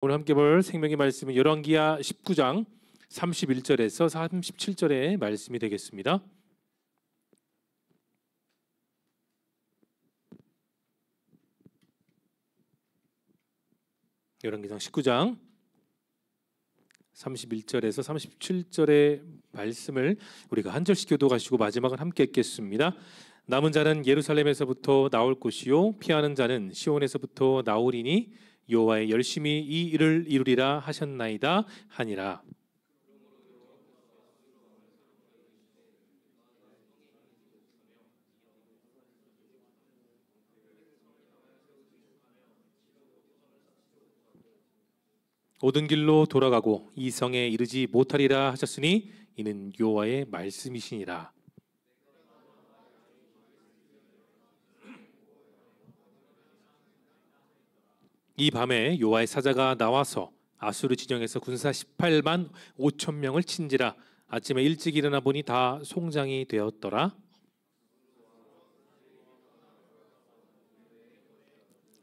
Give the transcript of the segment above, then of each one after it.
오늘 함께 볼 생명의 말씀은 열왕기하 19장 31절에서 37절의 말씀이 되겠습니다. 열왕기상 19장 31절에서 37절의 말씀을 우리가 한 절씩 교독하시고 마지막은 함께 읽겠습니다. 남은 자는 예루살렘에서부터 나올 것이요 피하는 자는 시온에서부터 나오리니 여호와의 열심히 이 일을 이루리라 하셨나이다 하니라. 오던 길로 돌아가고 이 성에 이르지 못하리라 하셨으니 이는 여호와의 말씀이시니라. 이 밤에 여호와의 사자가 나와서 아수르 진영에서 군사 18만 5천 명을 친지라. 아침에 일찍 일어나 보니 다 송장이 되었더라.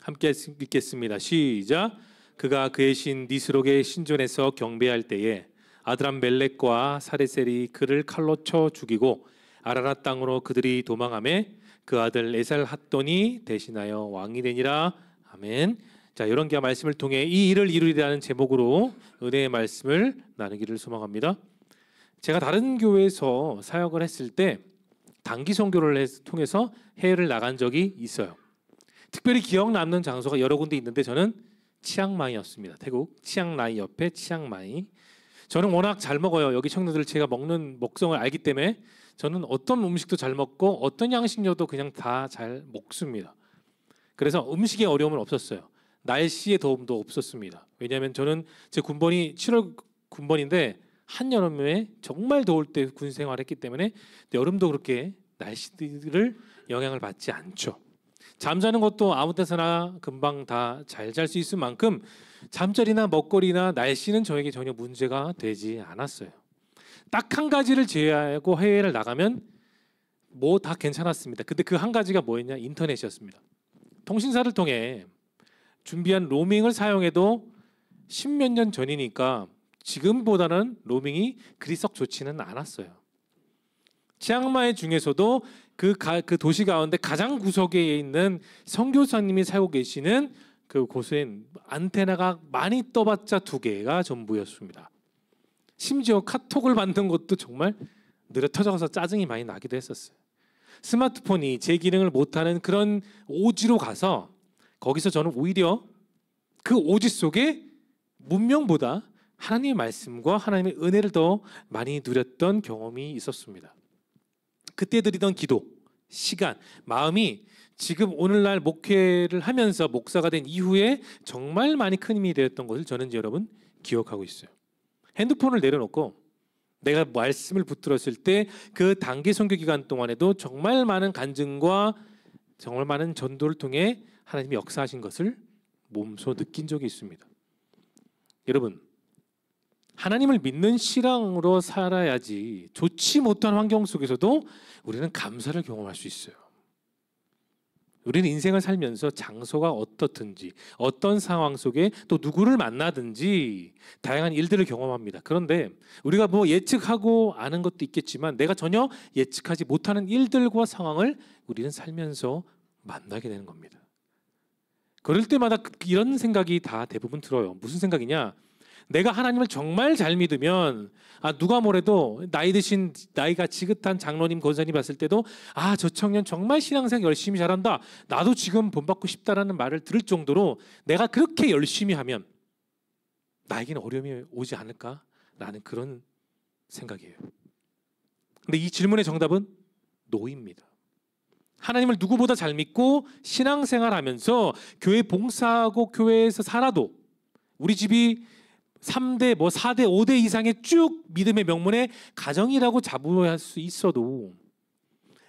함께 읽겠습니다. 시작. 그가 그의 신 니스록의 신전에서 경배할 때에 아드람멜렉과 사레셀이 그를 칼로 쳐 죽이고 아라랏 땅으로 그들이 도망하매 그 아들 에살핫돈이 대신하여 왕이 되니라. 아멘. 자, 열왕기하 말씀을 통해 이 일을 이루리라는 제목으로 은혜의 말씀을 나누기를 소망합니다. 제가 다른 교회에서 사역을 했을 때 단기 선교를 통해서 해외를 나간 적이 있어요. 특별히 기억 남는 장소가 여러 군데 있는데 저는 치앙마이였습니다. 태국 치앙라이 옆에 치앙마이. 저는 워낙 잘 먹어요. 여기 청년들 제가 먹는 먹성을 알기 때문에 저는 어떤 음식도 잘 먹고 어떤 양식료도 그냥 다 잘 먹습니다. 그래서 음식에 어려움은 없었어요. 날씨의 도움도 없었습니다. 왜냐하면 저는 제 군번이 7월 군번인데 한여름에 정말 더울 때 군 생활했기 때문에 여름도 그렇게 날씨들을 영향을 받지 않죠. 잠자는 것도 아무 때서나 금방 다 잘 잘 수 있을 만큼 잠자리나 먹거리나 날씨는 저에게 전혀 문제가 되지 않았어요. 딱 한 가지를 제외하고 해외를 나가면 뭐 다 괜찮았습니다. 근데 그 한 가지가 뭐였냐? 인터넷이었습니다. 통신사를 통해 준비한 로밍을 사용해도 십몇 년 전이니까 지금보다는 로밍이 그리 썩 좋지는 않았어요. 치앙마이 중에서도 그 도시 가운데 가장 구석에 있는 선교사님이 살고 계시는 그 곳엔 안테나가 많이 떠봤자 2개가 전부였습니다. 심지어 카톡을 받는 것도 정말 느려 터져서 짜증이 많이 나기도 했었어요. 스마트폰이 제 기능을 못하는 그런 오지로 가서 거기서 저는 오히려 그 오지 속에 문명보다 하나님의 말씀과 하나님의 은혜를 더 많이 누렸던 경험이 있었습니다. 그때 드리던 기도, 시간, 마음이 지금 오늘날 목회를 하면서 목사가 된 이후에 정말 많이 큰 힘이 되었던 것을 저는 여러분 기억하고 있어요. 핸드폰을 내려놓고 내가 말씀을 붙들었을 때 그 단기 선교 기간 동안에도 정말 많은 간증과 정말 많은 전도를 통해 하나님이 역사하신 것을 몸소 느낀 적이 있습니다. 여러분, 하나님을 믿는 신앙으로 살아야지 좋지 못한 환경 속에서도 우리는 감사를 경험할 수 있어요. 우리는 인생을 살면서 장소가 어떻든지 어떤 상황 속에 또 누구를 만나든지 다양한 일들을 경험합니다. 그런데 우리가 뭐 예측하고 아는 것도 있겠지만 내가 전혀 예측하지 못하는 일들과 상황을 우리는 살면서 만나게 되는 겁니다. 그럴 때마다 이런 생각이 다 대부분 들어요. 무슨 생각이냐? 내가 하나님을 정말 잘 믿으면 누가 뭐래도 나이 드신 나이가 지긋한 장로님 권사님 봤을 때도 저 청년 정말 신앙생활 열심히 잘한다. 나도 지금 본받고 싶다라는 말을 들을 정도로 내가 그렇게 열심히 하면 나에게는 어려움이 오지 않을까라는 그런 생각이에요. 근데 이 질문의 정답은 노입니다. 하나님을 누구보다 잘 믿고 신앙생활하면서 교회 봉사하고 교회에서 살아도 우리 집이 3대, 4대, 5대 이상의 쭉 믿음의 명문의 가정이라고 자부할 수 있어도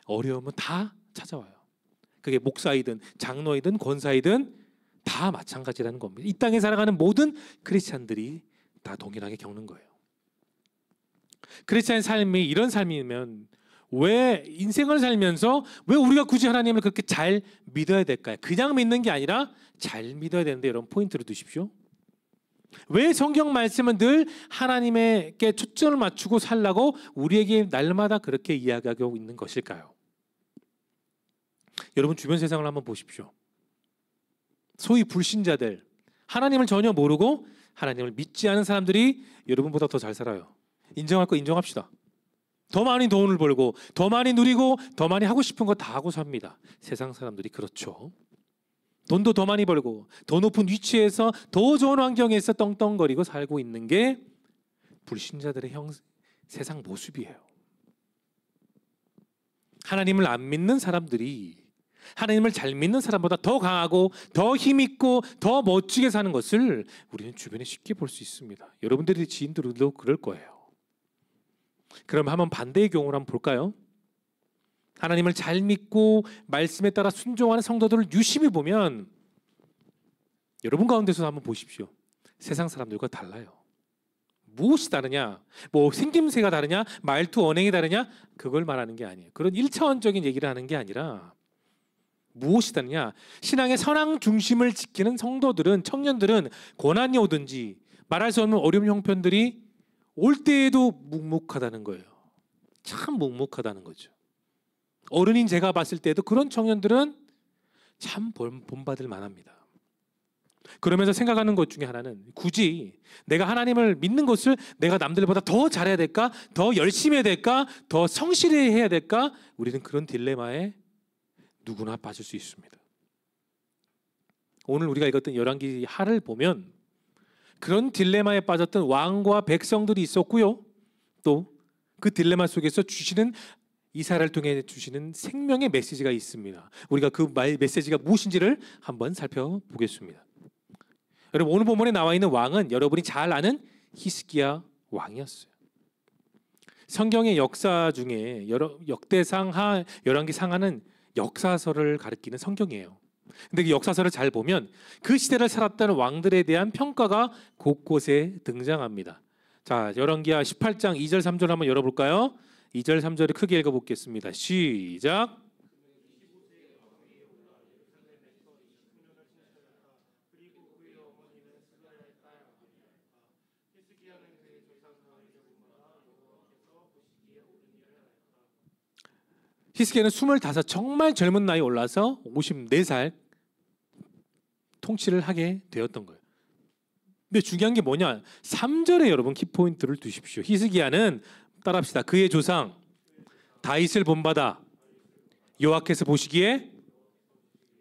어려움은 다 찾아와요. 그게 목사이든 장로이든 권사이든 다 마찬가지라는 겁니다. 이 땅에 살아가는 모든 크리스찬들이 다 동일하게 겪는 거예요. 크리스찬의 삶이 이런 삶이면 왜 인생을 살면서 왜 우리가 굳이 하나님을 그렇게 잘 믿어야 될까요? 그냥 믿는 게 아니라 잘 믿어야 되는데 여러분 포인트를 두십시오. 왜 성경 말씀은 늘 하나님에게 초점을 맞추고 살라고 우리에게 날마다 그렇게 이야기하고 있는 것일까요? 여러분 주변 세상을 한번 보십시오. 소위 불신자들, 하나님을 전혀 모르고 하나님을 믿지 않은 사람들이 여러분보다 더 잘 살아요. 인정할 거 인정합시다. 더 많이 돈을 벌고 더 많이 누리고 더 많이 하고 싶은 거 다 하고 삽니다. 세상 사람들이 그렇죠. 돈도 더 많이 벌고 더 높은 위치에서 더 좋은 환경에서 떵떵거리고 살고 있는 게 불신자들의 세상 모습이에요. 하나님을 안 믿는 사람들이 하나님을 잘 믿는 사람보다 더 강하고 더 힘있고 더 멋지게 사는 것을 우리는 주변에 쉽게 볼 수 있습니다. 여러분들의 지인들도 그럴 거예요. 그럼 한번 반대의 경우를 한번 볼까요? 하나님을 잘 믿고 말씀에 따라 순종하는 성도들을 유심히 보면 여러분 가운데서 한번 보십시오. 세상 사람들과 달라요. 무엇이 다르냐? 뭐 생김새가 다르냐? 말투 언행이 다르냐? 그걸 말하는 게 아니에요. 그런 1차원적인 얘기를 하는 게 아니라 무엇이 다르냐? 신앙의 선악 중심을 지키는 성도들은, 청년들은 고난이 오든지 말할 수 없는 어려운 형편들이 올 때에도 묵묵하다는 거예요. 참 묵묵하다는 거죠. 어른인 제가 봤을 때도 그런 청년들은 참 본받을 만합니다. 그러면서 생각하는 것 중에 하나는 굳이 내가 하나님을 믿는 것을 내가 남들보다 더 잘해야 될까? 더 열심히 해야 될까? 더 성실히 해야 될까? 우리는 그런 딜레마에 누구나 빠질 수 있습니다. 오늘 우리가 읽었던 열왕기 하를 보면 그런 딜레마에 빠졌던 왕과 백성들이 있었고요. 또 그 딜레마 속에서 주시는 이사야를 통해 주시는 생명의 메시지가 있습니다. 우리가 그 메시지가 무엇인지를 한번 살펴보겠습니다. 여러분 오늘 본문에 나와 있는 왕은 여러분이 잘 아는 히스기야 왕이었어요. 성경의 역사 중에 역대상, 열왕기 상하는 역사서를 가리키는 성경이에요. 근데 그 역사서를 잘 보면 그 시대를 살았던 왕들에 대한 평가가 곳곳에 등장합니다. 자, 열왕기하 18장 2절 3절 한번 열어볼까요? 2절 3절을 크게 읽어보겠습니다. 시작. 히스기야는 25 정말 젊은 나이에 올라서 54살 통치를 하게 되었던 거예요. 근데 중요한 게 뭐냐? 3절에 여러분 키포인트를 두십시오. 히스기야는 따라합시다. 그의 조상 다윗을 본받아 여호와께서 보시기에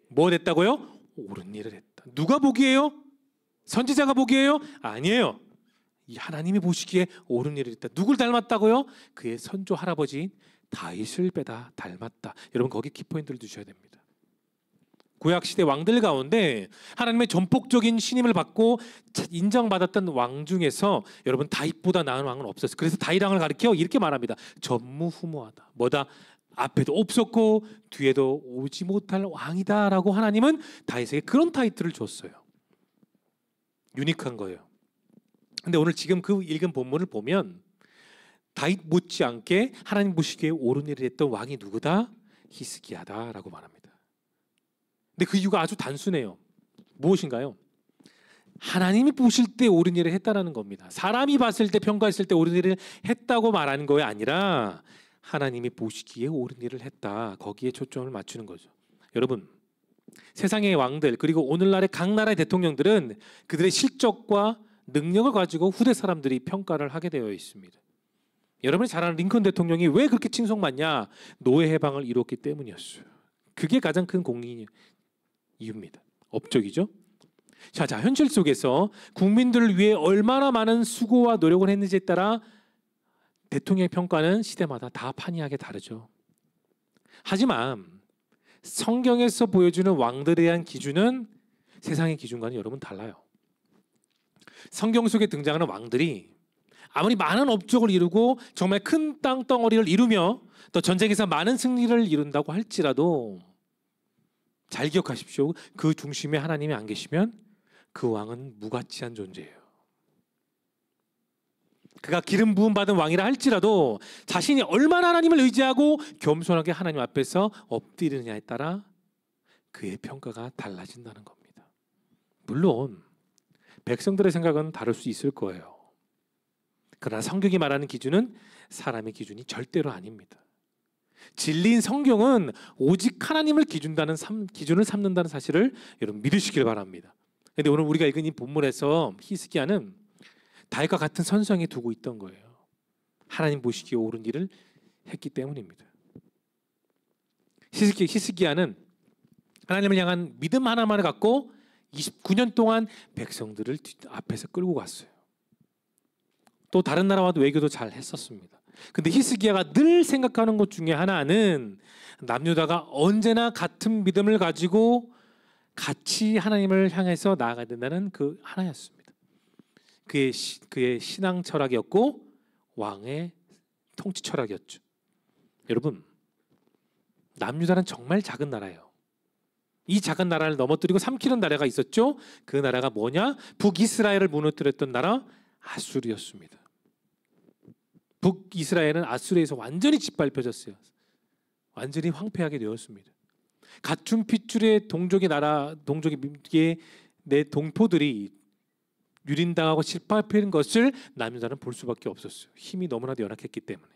뭐 됐다고요? 옳은 일을 했다. 누가 보기에요? 선지자가 보기에요? 아니에요. 이 하나님이 보시기에 옳은 일을 했다. 누굴 닮았다고요? 그의 선조 할아버지인 다윗을 빼다 닮았다. 여러분 거기 키포인트를 두셔야 됩니다. 구약시대 왕들 가운데 하나님의 전폭적인 신임을 받고 인정받았던 왕 중에서 여러분 다윗보다 나은 왕은 없었어요. 그래서 다윗왕을 가리켜 이렇게 말합니다. 전무후무하다. 뭐다? 앞에도 없었고 뒤에도 오지 못할 왕이다라고 하나님은 다윗에게 그런 타이틀을 줬어요. 유니크한 거예요. 근데 오늘 지금 그 읽은 본문을 보면 다윗 못지않게 하나님 보시기에 옳은 일을 했던 왕이 누구다? 히스기야다라고 말합니다. 근데 그 이유가 아주 단순해요. 무엇인가요? 하나님이 보실 때 옳은 일을 했다는 겁니다. 사람이 봤을 때 평가했을 때 옳은 일을 했다고 말하는 거에 아니라 하나님이 보시기에 옳은 일을 했다. 거기에 초점을 맞추는 거죠. 여러분 세상의 왕들 그리고 오늘날의 각 나라의 대통령들은 그들의 실적과 능력을 가지고 후대 사람들이 평가를 하게 되어 있습니다. 여러분이 잘 아는 링컨 대통령이 왜 그렇게 칭송받냐? 노예 해방을 이뤘기 때문이었어요. 그게 가장 큰 공인 이유입니다. 업적이죠. 자, 현실 속에서 국민들을 위해 얼마나 많은 수고와 노력을 했는지에 따라 대통령의 평가는 시대마다 다 판이하게 다르죠. 하지만 성경에서 보여주는 왕들에 대한 기준은 세상의 기준과는 여러분 달라요. 성경 속에 등장하는 왕들이 아무리 많은 업적을 이루고 정말 큰 땅덩어리를 이루며 또 전쟁에서 많은 승리를 이룬다고 할지라도 잘 기억하십시오. 그 중심에 하나님이 안 계시면 그 왕은 무가치한 존재예요. 그가 기름 부음 받은 왕이라 할지라도 자신이 얼마나 하나님을 의지하고 겸손하게 하나님 앞에서 엎드리느냐에 따라 그의 평가가 달라진다는 겁니다. 물론 백성들의 생각은 다를 수 있을 거예요. 그러나 성경이 말하는 기준은 사람의 기준이 절대로 아닙니다. 진리인 성경은 오직 하나님을 기준을 삼는다는 사실을 여러분 믿으시길 바랍니다. 그런데 오늘 우리가 읽은 이 본문에서 히스기야는 다윗과 같은 선성에 두고 있던 거예요. 하나님 보시기에 옳은 일을 했기 때문입니다. 히스기야는 하나님을 향한 믿음 하나만을 갖고 29년 동안 백성들을 앞에서 끌고 갔어요. 또 다른 나라와도 외교도 잘 했었습니다. 근데 히스기야가 늘 생각하는 것 중에 하나는 남유다가 언제나 같은 믿음을 가지고 같이 하나님을 향해서 나아가야 된다는 그 하나였습니다. 그의 신앙 철학이었고 왕의 통치 철학이었죠. 여러분, 남유다는 정말 작은 나라예요. 이 작은 나라를 넘어뜨리고 삼키는 나라가 있었죠. 그 나라가 뭐냐? 북이스라엘을 무너뜨렸던 나라 아수르였습니다. 북이스라엘은 아수르에서 완전히 짓밟혀졌어요. 완전히 황폐하게 되었습니다. 갖춤 핏줄의 동족의 내 동포들이 유린당하고 짓밟히는 것을 남유다는 볼 수밖에 없었어요. 힘이 너무나도 연약했기 때문에.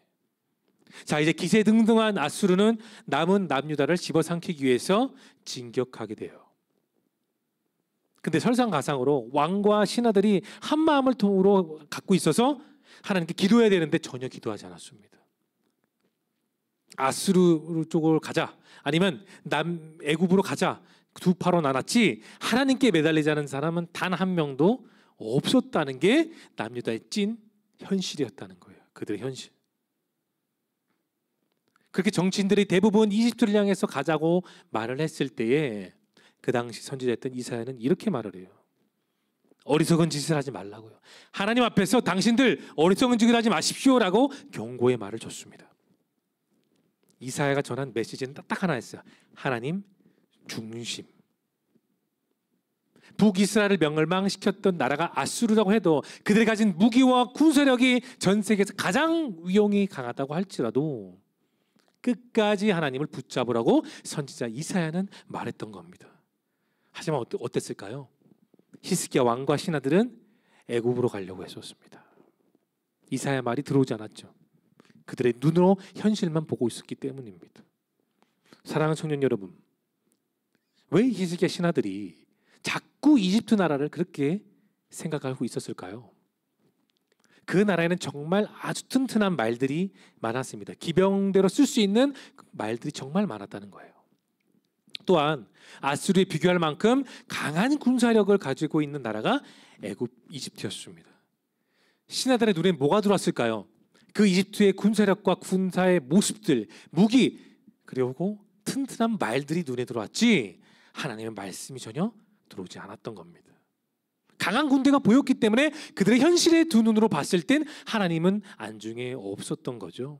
자, 이제 기세등등한 아수르는 남은 남유다를 집어삼키기 위해서 진격하게 돼요. 근데 설상가상으로 왕과 신하들이 한 마음을 통으로 갖고 있어서 하나님께 기도해야 되는데 전혀 기도하지 않았습니다. 아수르 쪽으로 가자, 아니면 애굽으로 가자, 두 파로 나눴지 하나님께 매달리자는 사람은 단 한 명도 없었다는 게 남유다의 찐 현실이었다는 거예요. 그들의 현실. 그렇게 정치인들이 대부분 이집트를 향해서 가자고 말을 했을 때에 그 당시 선지자였던 이사야는 이렇게 말을 해요. 어리석은 짓을 하지 말라고요. 하나님 앞에서 당신들 어리석은 짓을 하지 마십시오라고 경고의 말을 줬습니다. 이사야가 전한 메시지는 딱 하나였어요. 하나님 중심. 북이스라엘을 멸망시켰던 나라가 아수르라고 해도 그들이 가진 무기와 군사력이 전 세계에서 가장 위용이 강하다고 할지라도 끝까지 하나님을 붙잡으라고 선지자 이사야는 말했던 겁니다. 하지만 어땠을까요? 히스기야 왕과 신하들은 애굽으로 가려고 했었습니다. 이사야 말이 들어오지 않았죠. 그들의 눈으로 현실만 보고 있었기 때문입니다. 사랑하는 청년 여러분, 왜 히스기야 신하들이 자꾸 이집트 나라를 그렇게 생각하고 있었을까요? 그 나라에는 정말 아주 튼튼한 말들이 많았습니다. 기병대로 쓸 수 있는 말들이 정말 많았다는 거예요. 또한 아수르에 비교할 만큼 강한 군사력을 가지고 있는 나라가 애굽 이집트였습니다. 신하들의 눈에 뭐가 들어왔을까요? 그 이집트의 군사력과 군사의 모습들, 무기, 그리고 튼튼한 말들이 눈에 들어왔지 하나님의 말씀이 전혀 들어오지 않았던 겁니다. 강한 군대가 보였기 때문에 그들의 현실의 두 눈으로 봤을 땐 하나님은 안중에 없었던 거죠.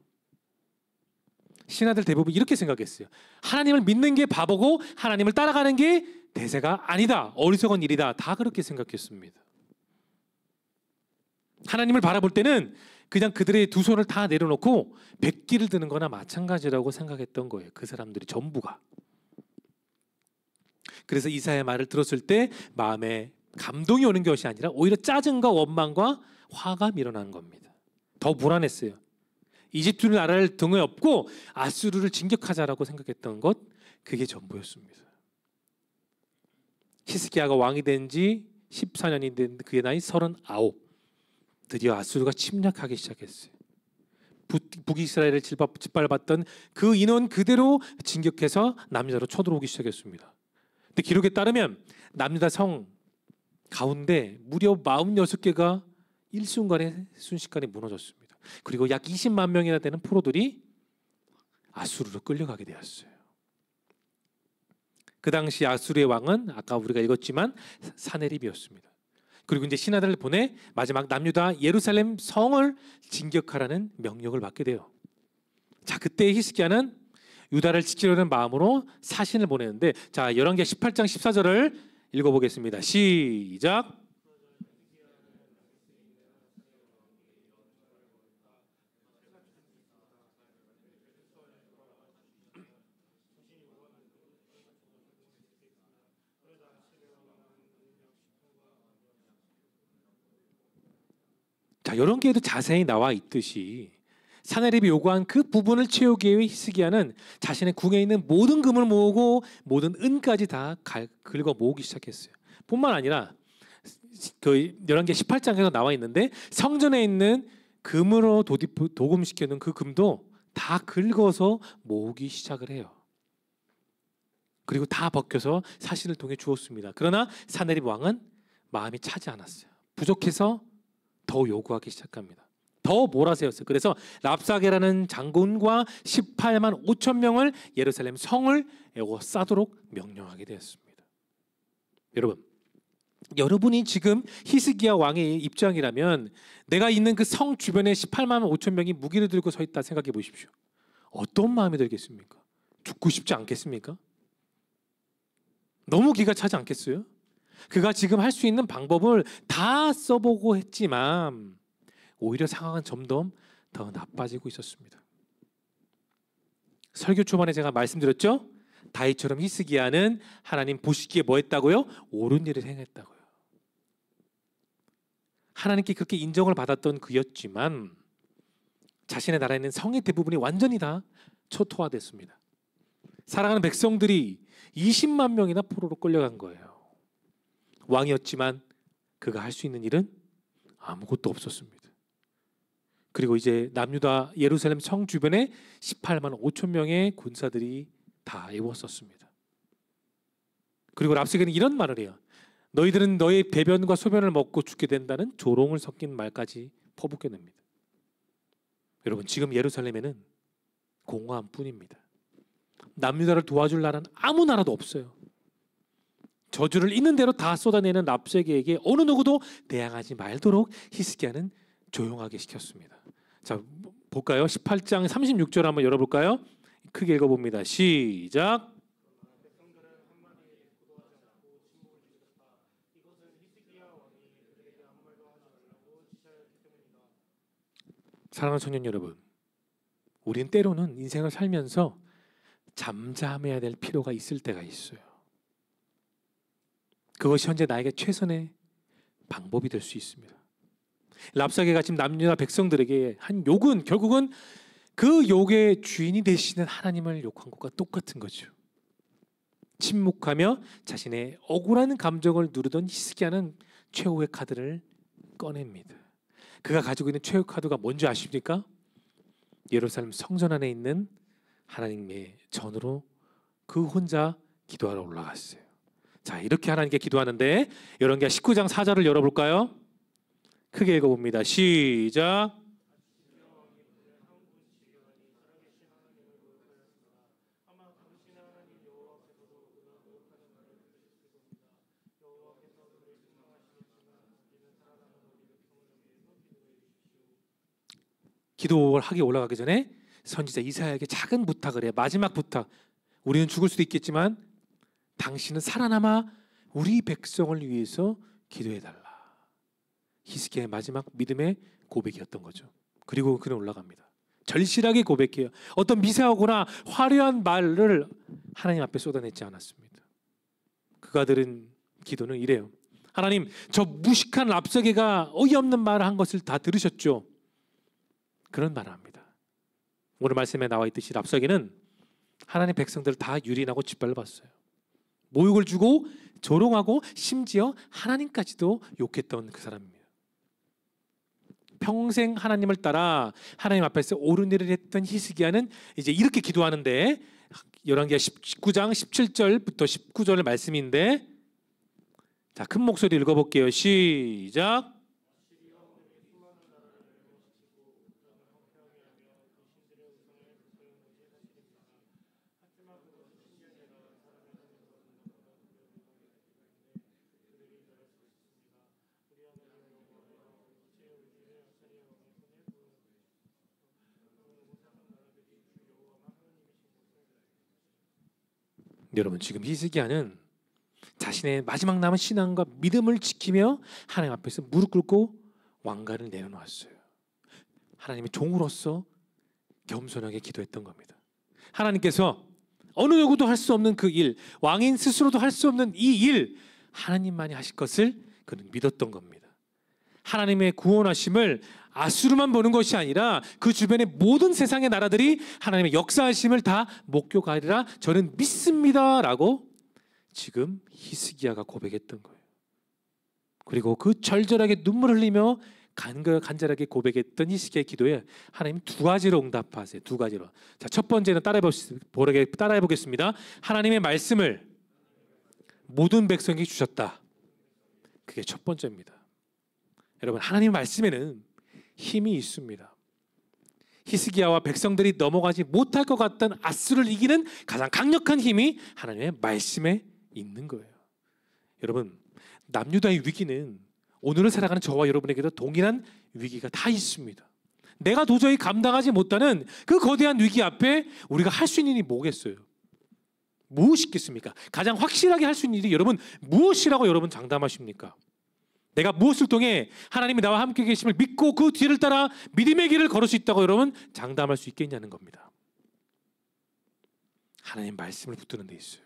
신하들 대부분 이렇게 생각했어요. 하나님을 믿는 게 바보고 하나님을 따라가는 게 대세가 아니다. 어리석은 일이다. 다 그렇게 생각했습니다. 하나님을 바라볼 때는 그냥 그들의 두 손을 다 내려놓고 백기를 드는 거나 마찬가지라고 생각했던 거예요. 그 사람들이 전부가. 그래서 이사야의 말을 들었을 때 마음에 감동이 오는 것이 아니라 오히려 짜증과 원망과 화가 밀어나는 겁니다. 더 불안했어요. 이집트 나라를 등에 업고 아수르를 진격하자라고 생각했던 것, 그게 전부였습니다. 히스기야가 왕이 된 지 14년이 된 그의 나이 39. 드디어 아수르가 침략하기 시작했어요. 북이스라엘을 짓밟았던 그 인원 그대로 진격해서 남유다로 쳐들어오기 시작했습니다. 근데 기록에 따르면 남유다 성 가운데 무려 46개가 일순간에 순식간에 무너졌습니다. 그리고 약 20만 명이나 되는 포로들이 아수르로 끌려가게 되었어요. 그 당시 아수르의 왕은 아까 우리가 읽었지만 사네립이었습니다. 그리고 이제 신하들을 보내 마지막 남유다 예루살렘 성을 진격하라는 명령을 받게 돼요. 자, 그때 히스기야는 유다를 지키려는 마음으로 사신을 보내는데, 자, 열왕기하 18장 14절을 읽어보겠습니다. 시작. 자, 이런 게도 자세히 나와 있듯이 사내립이 요구한 그 부분을 채우기 위해 히스기야는 자신의 궁에 있는 모든 금을 모으고 모든 은까지 다 긁어 모으기 시작했어요. 뿐만 아니라 그 열왕기 18장에서 나와 있는데 성전에 있는 금으로 도금시켜 놓은 그 금도 다 긁어서 모으기 시작을 해요. 그리고 다 벗겨서 사신을 통해 주었습니다. 그러나 사내립 왕은 마음이 차지 않았어요. 부족해서 더 요구하기 시작합니다. 더 몰아세웠어요. 그래서 랍사게라는 장군과 18만 5천 명을 예루살렘 성을 에워싸도록 명령하게 되었습니다. 여러분이 지금 히스기야 왕의 입장이라면 내가 있는 그 성 주변에 18만 5천 명이 무기를 들고 서 있다 생각해 보십시오. 어떤 마음이 들겠습니까? 죽고 싶지 않겠습니까? 너무 기가 차지 않겠어요? 그가 지금 할 수 있는 방법을 다 써보고 했지만 오히려 상황은 점점 더 나빠지고 있었습니다. 설교 초반에 제가 말씀드렸죠? 다윗처럼 히스기야는 하나님 보시기에 뭐 했다고요? 옳은 일을 행했다고요. 하나님께 그렇게 인정을 받았던 그였지만 자신의 나라에 있는 성의 대부분이 완전히 다 초토화됐습니다. 사랑하는 백성들이 20만 명이나 포로로 끌려간 거예요. 왕이었지만 그가 할 수 있는 일은 아무것도 없었습니다. 그리고 이제 남유다 예루살렘 성 주변에 18만 5천 명의 군사들이 다 에워쌌습니다. 그리고 랍사게는 이런 말을 해요. 너희들은 너의 배변과 소변을 먹고 죽게 된다는 조롱을 섞인 말까지 퍼붓겨냅니다. 여러분, 지금 예루살렘에는 공허함뿐입니다. 남유다를 도와줄 나라는 아무 나라도 없어요. 저주를 있는 대로 다 쏟아내는 랍사게에게 어느 누구도 대항하지 말도록 히스기야는 조용하게 시켰습니다. 자, 볼까요? 18장 36절 한번 열어볼까요? 크게 읽어봅니다. 시작. 사랑하는 청년 여러분, 우린 때로는 인생을 살면서 잠잠해야 될 필요가 있을 때가 있어요. 그것이 현재 나에게 최선의 방법이 될 수 있습니다. 랍사게가 지금 남유다 백성들에게 한 욕은 결국은 그 욕의 주인이 되시는 하나님을 욕한 것과 똑같은 거죠. 침묵하며 자신의 억울한 감정을 누르던 히스기야는 최후의 카드를 꺼냅니다. 그가 가지고 있는 최후 카드가 뭔지 아십니까? 예루살렘 성전 안에 있는 하나님의 전으로 그 혼자 기도하러 올라갔어요. 자, 이렇게 하나님께 기도하는데 열왕기하 19장 4절을 열어볼까요? 크게 읽어봅니다. 시작. 기도를 하기 올라가기 전에 선지자 이사야에게 작은 부탁을 해요. 마지막 부탁. 우리는 죽을 수도 있겠지만 당신은 살아남아 우리 백성을 위해서 기도해달라. 히스기야의 마지막 믿음의 고백이었던 거죠. 그리고 그는 올라갑니다. 절실하게 고백해요. 어떤 미세하거나 화려한 말을 하나님 앞에 쏟아내지 않았습니다. 그가 들은 기도는 이래요. 하나님, 저 무식한 랍사게가 어이없는 말을 한 것을 다 들으셨죠? 그런 말을 합니다. 오늘 말씀에 나와 있듯이 랍사게는 하나님 백성들을 다 유린하고 짓밟았어요. 모욕을 주고 조롱하고 심지어 하나님까지도 욕했던 그 사람입니다. 평생 하나님을 따라 하나님 앞에서 옳은 일을 했던 히스기야는 이제 이렇게 기도하는데 열왕기하 19장 17절부터 19절의 말씀인데, 자, 큰 목소리 읽어볼게요. 시작. 여러분, 지금 히스기야는 자신의 마지막 남은 신앙과 믿음을 지키며 하나님 앞에서 무릎 꿇고 왕관을 내려놓았어요. 하나님의 종으로서 겸손하게 기도했던 겁니다. 하나님께서 어느 누구도 할 수 없는 그 일, 왕인 스스로도 할 수 없는 이 일, 하나님만이 하실 것을 그는 믿었던 겁니다. 하나님의 구원하심을 아수르만 보는 것이 아니라 그 주변의 모든 세상의 나라들이 하나님의 역사하심을 다 목격하리라 저는 믿습니다라고 지금 히스기야가 고백했던 거예요. 그리고 그 절절하게 눈물 흘리며 간절하게 고백했던 히스기야의 기도에 하나님 두 가지로 응답하세요. 두 가지로. 자, 첫 번째는 따라해 보겠습니다. 하나님의 말씀을 모든 백성에게 주셨다. 그게 첫 번째입니다. 여러분, 하나님의 말씀에는 힘이 있습니다. 히스기야와 백성들이 넘어가지 못할 것 같던 아수르를 이기는 가장 강력한 힘이 하나님의 말씀에 있는 거예요. 여러분, 남유다의 위기는 오늘을 살아가는 저와 여러분에게도 동일한 위기가 다 있습니다. 내가 도저히 감당하지 못하는 그 거대한 위기 앞에 우리가 할 수 있는 일이 뭐겠어요? 무엇이 있겠습니까? 가장 확실하게 할 수 있는 일이 여러분 무엇이라고 여러분 장담하십니까? 내가 무엇을 통해 하나님이 나와 함께 계심을 믿고 그 뒤를 따라 믿음의 길을 걸을 수 있다고 여러분 장담할 수 있겠냐는 겁니다. 하나님 말씀을 붙드는 데 있어요.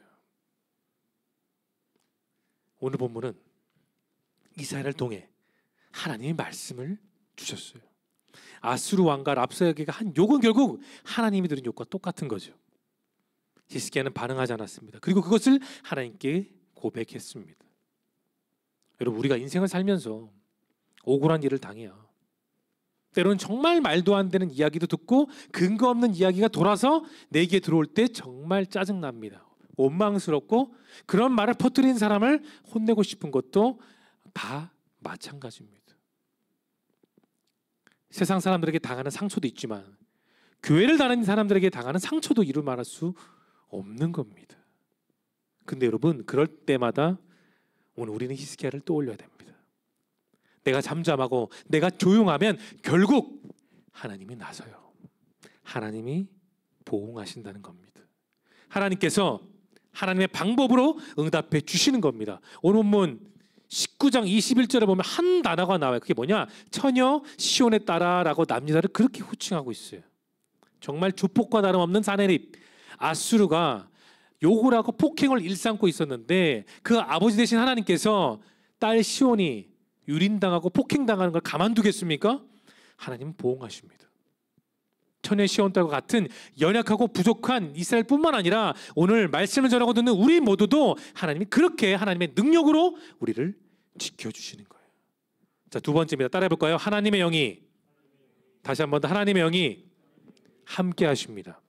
오늘 본문은 이스라엘을 통해 하나님의 말씀을 주셨어요. 아수르 왕과 랍사게가 한 욕은 결국 하나님이 들은 욕과 똑같은 거죠. 히스기야는 반응하지 않았습니다. 그리고 그것을 하나님께 고백했습니다. 여러분, 우리가 인생을 살면서 억울한 일을 당해요. 때로는 정말 말도 안 되는 이야기도 듣고 근거 없는 이야기가 돌아서 내게 들어올 때 정말 짜증납니다. 원망스럽고 그런 말을 퍼뜨린 사람을 혼내고 싶은 것도 다 마찬가지입니다. 세상 사람들에게 당하는 상처도 있지만 교회를 다니는 사람들에게 당하는 상처도 이루 말할 수 없는 겁니다. 근데 여러분, 그럴 때마다 오늘 우리는 히스기야를 떠올려야 됩니다. 내가 잠잠하고 내가 조용하면 결국 하나님이 나서요. 하나님이 보응하신다는 겁니다. 하나님께서 하나님의 방법으로 응답해 주시는 겁니다. 오늘 본문 19장 21절에 보면 한 단어가 나와요. 그게 뭐냐? 처녀 시온에 따라라고 남유다를 그렇게 호칭하고 있어요. 정말 조폭과 다름없는 사내립 아수르가 욕을 하고 폭행을 일삼고 있었는데 그 아버지 되신 하나님께서 딸 시온이 유린당하고 폭행당하는 걸 가만두겠습니까? 하나님은 보응하십니다. 처녀 시온 딸과 같은 연약하고 부족한 이스라엘뿐만 아니라 오늘 말씀을 전하고 듣는 우리 모두도 하나님이 그렇게 하나님의 능력으로 우리를 지켜주시는 거예요. 자, 두 번째입니다. 따라해 볼까요? 하나님의 영이, 다시 한 번 더, 하나님의 영이 함께 하십니다.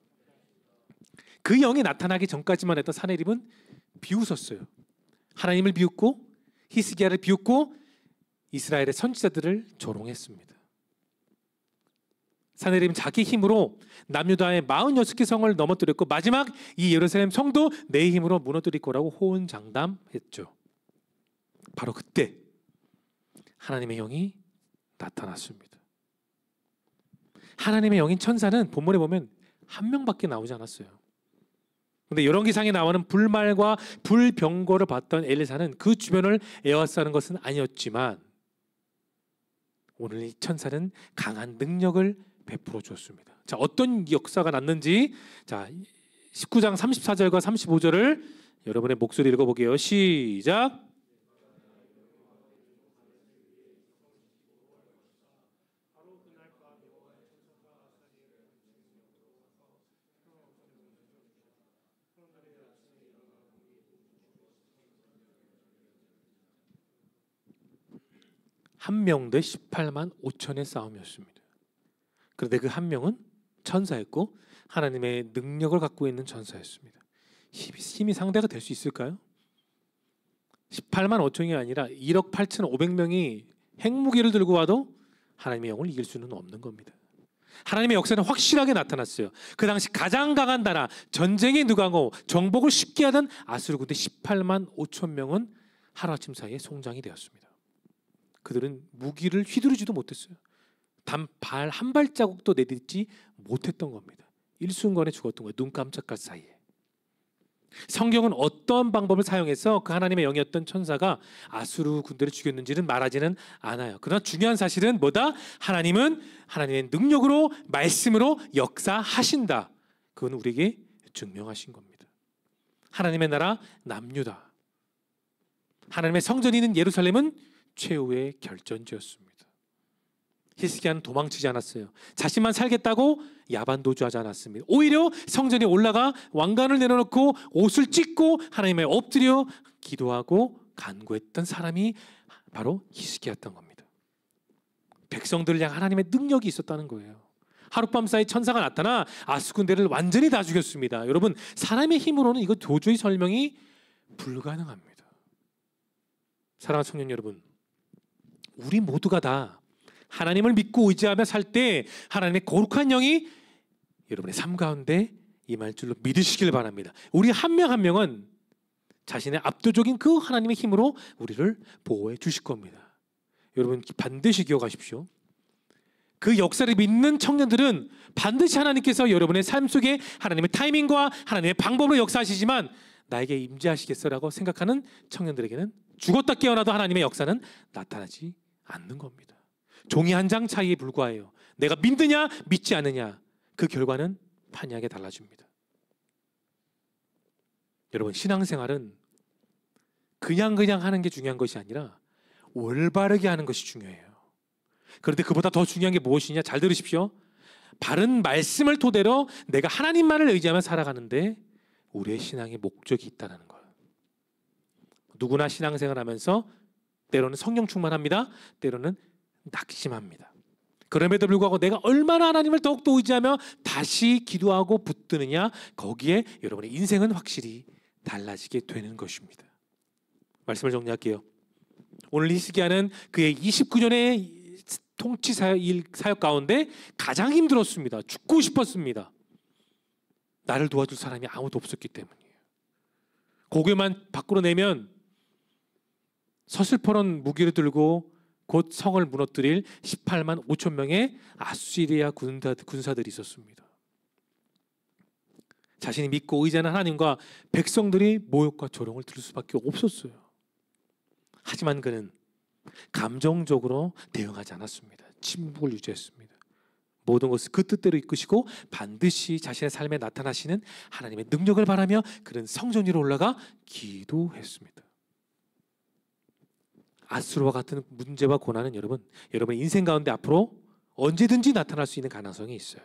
그 영이 나타나기 전까지만 했던 사내립은 비웃었어요. 하나님을 비웃고 히스기야를 비웃고 이스라엘의 선지자들을 조롱했습니다. 사내립은 자기 힘으로 남유다의 46개 성을 넘어뜨렸고 마지막 이 예루살렘 성도 내 힘으로 무너뜨릴 거라고 호언장담했죠. 바로 그때 하나님의 영이 나타났습니다. 하나님의 영인 천사는 본문에 보면 한 명밖에 나오지 않았어요. 그런데 열왕기상에 나오는 불말과 불병거를 봤던 엘리사는 그 주변을 에워싸는 것은 아니었지만 오늘 이 천사는 강한 능력을 베풀어 주었습니다. 자, 어떤 역사가 났는지, 자, 19장 34절과 35절을 여러분의 목소리 읽어보게요. 시작. 한 명 대 18만 5천의 싸움이었습니다. 그런데 그 한 명은 천사였고 하나님의 능력을 갖고 있는 천사였습니다. 힘이 상대가 될 수 있을까요? 18만 5천이 아니라 1억 8,500명이 핵무기를 들고 와도 하나님의 영을 이길 수는 없는 겁니다. 하나님의 역사는 확실하게 나타났어요. 그 당시 가장 강한 나라, 전쟁에 능하고 정복을 쉽게 하던 아수르 군대 18만 5천 명은 하루아침 사이에 송장이 되었습니다. 그들은 무기를 휘두르지도 못했어요. 단 발 한 발자국도 내딛지 못했던 겁니다. 일순간에 죽었던 거예요. 눈 깜짝할 사이에. 성경은 어떤 방법을 사용해서 그 하나님의 영이었던 천사가 아수르 군대를 죽였는지는 말하지는 않아요. 그러나 중요한 사실은 뭐다? 하나님은 하나님의 능력으로 말씀으로 역사하신다. 그건 우리에게 증명하신 겁니다. 하나님의 나라 남유다, 하나님의 성전이 있는 예루살렘은 최후의 결전지였습니다. 히스기야는 도망치지 않았어요. 자신만 살겠다고 야반도주하지 않았습니다. 오히려 성전에 올라가 왕관을 내려놓고 옷을 찢고 하나님의 엎드려 기도하고 간구했던 사람이 바로 히스기야였던 겁니다. 백성들을 향한 하나님의 능력이 있었다는 거예요. 하룻밤 사이 천사가 나타나 아수 군대를 완전히 다 죽였습니다. 여러분, 사람의 힘으로는 이거 도저히 설명이 불가능합니다. 사랑하는 청년 여러분, 우리 모두가 다 하나님을 믿고 의지하며 살 때 하나님의 거룩한 영이 여러분의 삶 가운데 임할 줄로 믿으시길 바랍니다. 우리 한 명 한 명은 자신의 압도적인 그 하나님의 힘으로 우리를 보호해 주실 겁니다. 여러분, 반드시 기억하십시오. 그 역사를 믿는 청년들은 반드시 하나님께서 여러분의 삶 속에 하나님의 타이밍과 하나님의 방법으로 역사하시지만 나에게 임재하시겠어라고 생각하는 청년들에게는 죽었다 깨어나도 하나님의 역사는 나타나지 않는 겁니다. 종이 한 장 차이에 불과해요. 내가 믿느냐 믿지 않느냐, 그 결과는 판이하게 달라집니다. 여러분, 신앙생활은 그냥 하는 게 중요한 것이 아니라 올바르게 하는 것이 중요해요. 그런데 그보다 더 중요한 게 무엇이냐? 잘 들으십시오. 바른 말씀을 토대로 내가 하나님만을 의지하며 살아가는데 우리의 신앙의 목적이 있다는 거예요. 누구나 신앙생활 하면서 때로는 성령 충만합니다. 때로는 낙심합니다. 그럼에도 불구하고 내가 얼마나 하나님을 더욱더 의지하며 다시 기도하고 붙드느냐, 거기에 여러분의 인생은 확실히 달라지게 되는 것입니다. 말씀을 정리할게요. 오늘 히스기야는 그의 29년의 통치 사역 가운데 가장 힘들었습니다. 죽고 싶었습니다. 나를 도와줄 사람이 아무도 없었기 때문이에요. 고개만 밖으로 내면 서슬퍼런 무기를 들고 곧 성을 무너뜨릴 18만 5천 명의 아수리아 군사들이 있었습니다. 자신이 믿고 의지하는 하나님과 백성들이 모욕과 조롱을 들을 수밖에 없었어요. 하지만 그는 감정적으로 대응하지 않았습니다. 침묵을 유지했습니다. 모든 것을 그 뜻대로 이끄시고 반드시 자신의 삶에 나타나시는 하나님의 능력을 바라며 그는 성전 위로 올라가 기도했습니다. 아수르와 같은 문제와 고난은 여러분의 인생 가운데 앞으로 언제든지 나타날 수 있는 가능성이 있어요.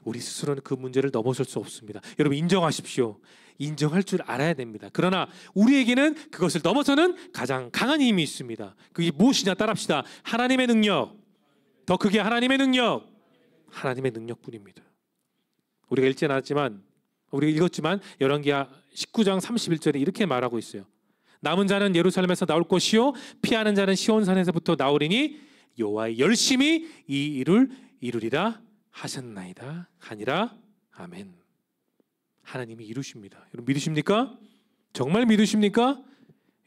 우리 스스로는 그 문제를 넘어설 수 없습니다. 여러분, 인정하십시오. 인정할 줄 알아야 됩니다. 그러나 우리에게는 그것을 넘어서는 가장 강한 힘이 있습니다. 그게 무엇이냐? 따라합시다. 하나님의 능력. 더 크게 하나님의 능력. 하나님의 능력뿐입니다. 우리가 읽었지만 열왕기하 19장 31절에 이렇게 말하고 있어요. 남은 자는 예루살렘에서 나올 것이요 피하는 자는 시온산에서부터 나오리니 여호와의 열심히 이 일을 이루리라 하셨나이다 하니라. 아멘. 하나님이 이루십니다. 여러분, 믿으십니까? 정말 믿으십니까?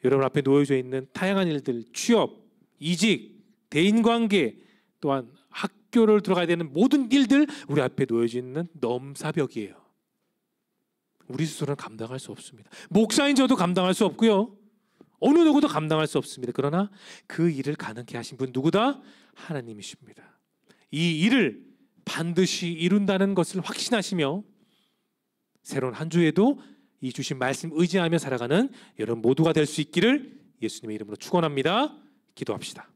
여러분 앞에 놓여져 있는 다양한 일들, 취업, 이직, 대인관계, 또한 학교를 들어가야 되는 모든 일들, 우리 앞에 놓여져 있는 넘사벽이에요. 우리 스스로는 감당할 수 없습니다. 목사인 저도 감당할 수 없고요. 어느 누구도 감당할 수 없습니다. 그러나 그 일을 가능케 하신 분 누구다? 하나님이십니다. 이 일을 반드시 이룬다는 것을 확신하시며 새로운 한 주에도 이 주신 말씀 의지하며 살아가는 여러분 모두가 될 수 있기를 예수님의 이름으로 축원합니다. 기도합시다.